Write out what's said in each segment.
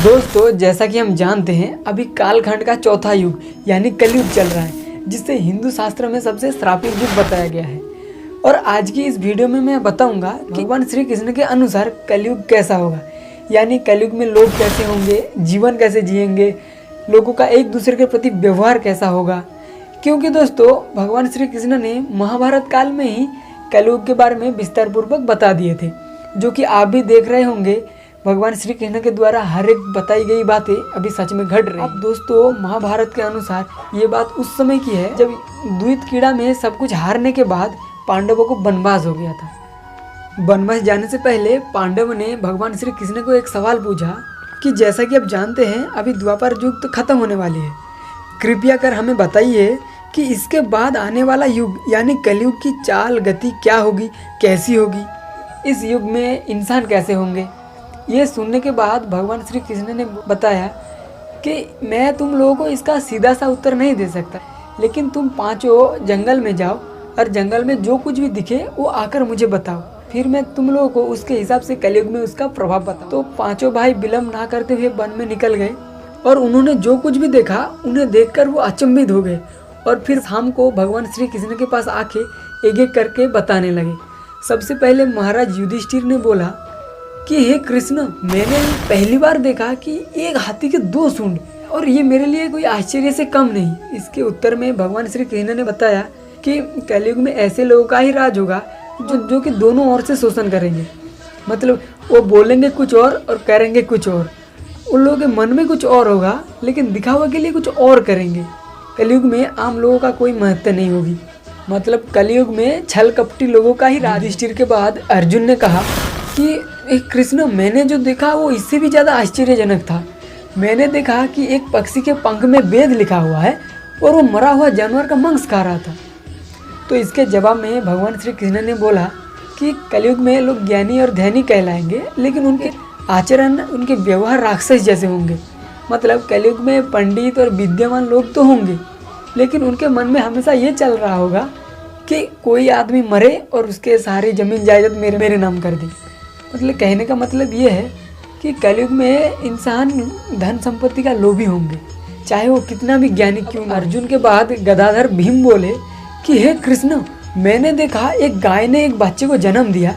दोस्तों, जैसा कि हम जानते हैं अभी कालखंड का चौथा युग यानी कलयुग चल रहा है, जिसे हिंदू शास्त्र में सबसे श्रापित युग बताया गया है। और आज की इस वीडियो में मैं बताऊंगा कि भगवान श्री कृष्ण के अनुसार कलयुग कैसा होगा, यानी कलयुग में लोग कैसे होंगे, जीवन कैसे जिएंगे, लोगों का एक दूसरे के प्रति व्यवहार कैसा होगा। क्योंकि दोस्तों, भगवान श्री कृष्ण ने महाभारत काल में ही कलयुग के बारे में विस्तार पूर्वक बता दिए थे, जो कि आप भी देख रहे होंगे। भगवान श्री कृष्ण के द्वारा हर एक बताई गई बातें अभी सच में घट रही हैं। अब दोस्तों, महाभारत के अनुसार ये बात उस समय की है जब द्वैत कीड़ा में सब कुछ हारने के बाद पांडवों को वनवास हो गया था। वनवास जाने से पहले पांडव ने भगवान श्री कृष्ण को एक सवाल पूछा कि जैसा कि आप जानते हैं अभी द्वापर युग तो खत्म होने वाली है, कृपया कर हमें बताइए कि इसके बाद आने वाला युग यानी कलयुग की चाल गति क्या होगी, कैसी होगी, इस युग में इंसान कैसे होंगे। ये सुनने के बाद भगवान श्री कृष्ण ने बताया कि मैं तुम लोगों को इसका सीधा सा उत्तर नहीं दे सकता, लेकिन तुम पांचों जंगल में जाओ और जंगल में जो कुछ भी दिखे वो आकर मुझे बताओ, फिर मैं तुम लोगों को उसके हिसाब से कलयुग में उसका प्रभाव बताऊं। तो पांचों भाई विलम्ब ना करते हुए वन में निकल गए और उन्होंने जो कुछ भी देखा उन्हें देखकर वो अचंभित हो गए और फिर शाम को भगवान श्री कृष्ण के पास आके एक एक करके बताने लगे। सबसे पहले महाराज युधिष्ठिर ने बोला कि हे कृष्ण, मैंने पहली बार देखा कि एक हाथी के दो सूंड, और ये मेरे लिए कोई आश्चर्य से कम नहीं। इसके उत्तर में भगवान श्री कृष्ण ने बताया कि कलयुग में ऐसे लोगों का ही राज होगा जो कि दोनों ओर से शोषण करेंगे, मतलब वो बोलेंगे कुछ और करेंगे कुछ और। उन लोगों के मन में कुछ और होगा लेकिन दिखावा के लिए कुछ और करेंगे। कलयुग में आम लोगों का कोई महत्व नहीं होगी, मतलब कलयुग में छल कपटी लोगों का ही राज। युधिष्ठिर के बाद अर्जुन ने कहा कि कृष्ण, मैंने जो देखा वो इससे भी ज़्यादा आश्चर्यजनक था। मैंने देखा कि एक पक्षी के पंख में वेद लिखा हुआ है और वो मरा हुआ जानवर का मांस खा रहा था। तो इसके जवाब में भगवान श्री कृष्ण ने बोला कि कलयुग में लोग ज्ञानी और ध्यानी कहलाएंगे, लेकिन उनके आचरण, उनके व्यवहार राक्षस जैसे होंगे। मतलब कलयुग में पंडित और विद्वान लोग तो होंगे, लेकिन उनके मन में हमेशा ये चल रहा होगा कि कोई आदमी मरे और उसके सारी जमीन जायदाद मेरे नाम कर दी। मतलब कहने का मतलब ये है कि कलयुग में इंसान धन संपत्ति का लोभी होंगे, चाहे वो कितना भी ज्ञानी क्यों ना। अर्जुन के बाद गदाधर भीम बोले कि हे कृष्ण, मैंने देखा एक गाय ने एक बच्चे को जन्म दिया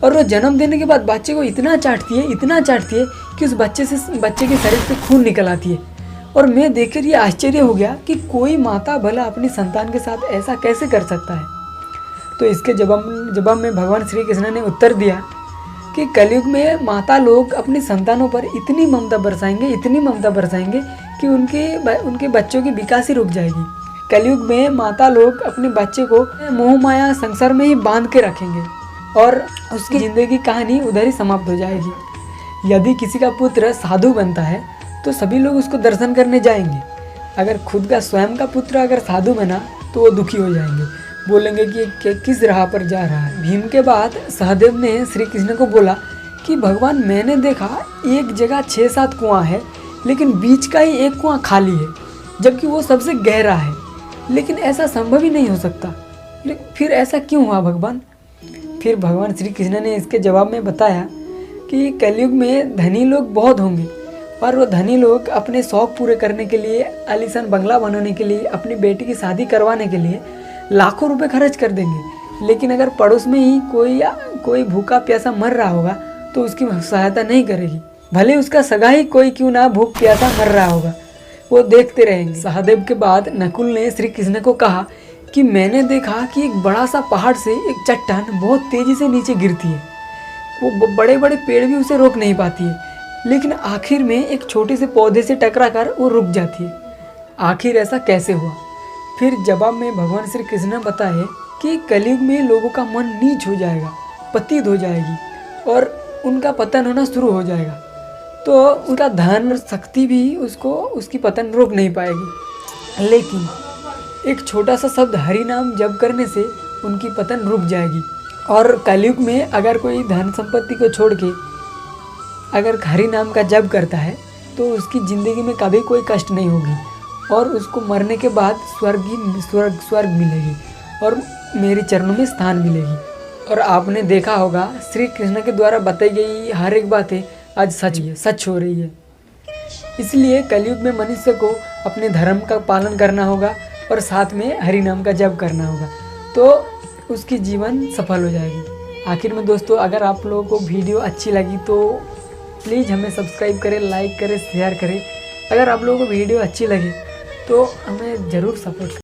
और वो जन्म देने के बाद बच्चे को इतना चाटती है कि उस बच्चे के शरीर से खून निकल आती है। और मैं देखकर ये आश्चर्य हो गया कि कोई माता भला अपनी संतान के साथ ऐसा कैसे कर सकता है। तो इसके जवाब में भगवान श्री कृष्ण ने उत्तर दिया कि कलयुग में माता लोग अपनी संतानों पर इतनी ममता बरसाएंगे कि उनके बच्चों की विकास ही रुक जाएगी। कलयुग में माता लोग अपने बच्चे को मोह माया संसार में ही बांध के रखेंगे और उसकी जिंदगी की कहानी उधर ही समाप्त हो जाएगी। यदि किसी का पुत्र साधु बनता है तो सभी लोग उसको दर्शन करने जाएंगे। अगर खुद का स्वयं का पुत्र अगर साधु बना तो वो दुखी हो जाएंगे, बोलेंगे कि किस राह पर जा रहा है। भीम के बाद सहदेव ने श्री कृष्ण को बोला कि भगवान, मैंने देखा एक जगह 6-7 कुआं है, लेकिन बीच का ही एक कुआं खाली है, जबकि वो सबसे गहरा है। लेकिन ऐसा संभव ही नहीं हो सकता। लेकिन फिर ऐसा क्यों हुआ भगवान? फिर भगवान श्री कृष्ण ने इसके जवाब में बताया कि कलयुग में धनी लोग बहुत होंगे और वो धनी लोग अपने शौक पूरे करने के लिए, आलीशान बंगला बनाने के लिए, अपनी बेटी की शादी करवाने के लिए लाखों रुपए खर्च कर देंगे। लेकिन अगर पड़ोस में ही कोई भूखा प्यासा मर रहा होगा तो उसकी सहायता नहीं करेगी, भले उसका सगा ही कोई क्यों ना भूख प्यासा मर रहा होगा, वो देखते रहेंगे। सहदेव के बाद नकुल ने श्री कृष्ण को कहा कि मैंने देखा कि एक बड़ा सा पहाड़ से एक चट्टान बहुत तेजी से नीचे गिरती है। वो बड़े बड़े पेड़ भी उसे रोक नहीं पाती है, लेकिन आखिर में एक छोटे से पौधे से टकरा कर वो रुक जाती है। आखिर ऐसा कैसे हुआ? फिर जवाब में भगवान श्री कृष्ण बताए कि कलयुग में लोगों का मन नीच हो जाएगा, पतित हो जाएगी और उनका पतन होना शुरू हो जाएगा। तो उनका धन और शक्ति भी उसकी पतन रोक नहीं पाएगी। लेकिन एक छोटा सा शब्द हरि नाम जप करने से उनकी पतन रुक जाएगी। और कलयुग में अगर कोई धन संपत्ति को छोड़ के अगर हरि नाम का जप करता है तो उसकी ज़िंदगी में कभी कोई कष्ट नहीं होगी और उसको मरने के बाद स्वर्ग मिलेगी और मेरे चरणों में स्थान मिलेगी। और आपने देखा होगा श्री कृष्ण के द्वारा बताई गई हर एक बातें आज सच हो रही है। इसलिए कलयुग में मनुष्य को अपने धर्म का पालन करना होगा और साथ में हरि नाम का जप करना होगा, तो उसकी जीवन सफल हो जाएगी। आखिर में दोस्तों, अगर आप लोगों को वीडियो अच्छी लगी तो प्लीज़ हमें सब्सक्राइब करें, लाइक करें, शेयर करें। अगर आप लोगों को वीडियो अच्छी लगी तो हमें ज़रूर सपोर्ट करें।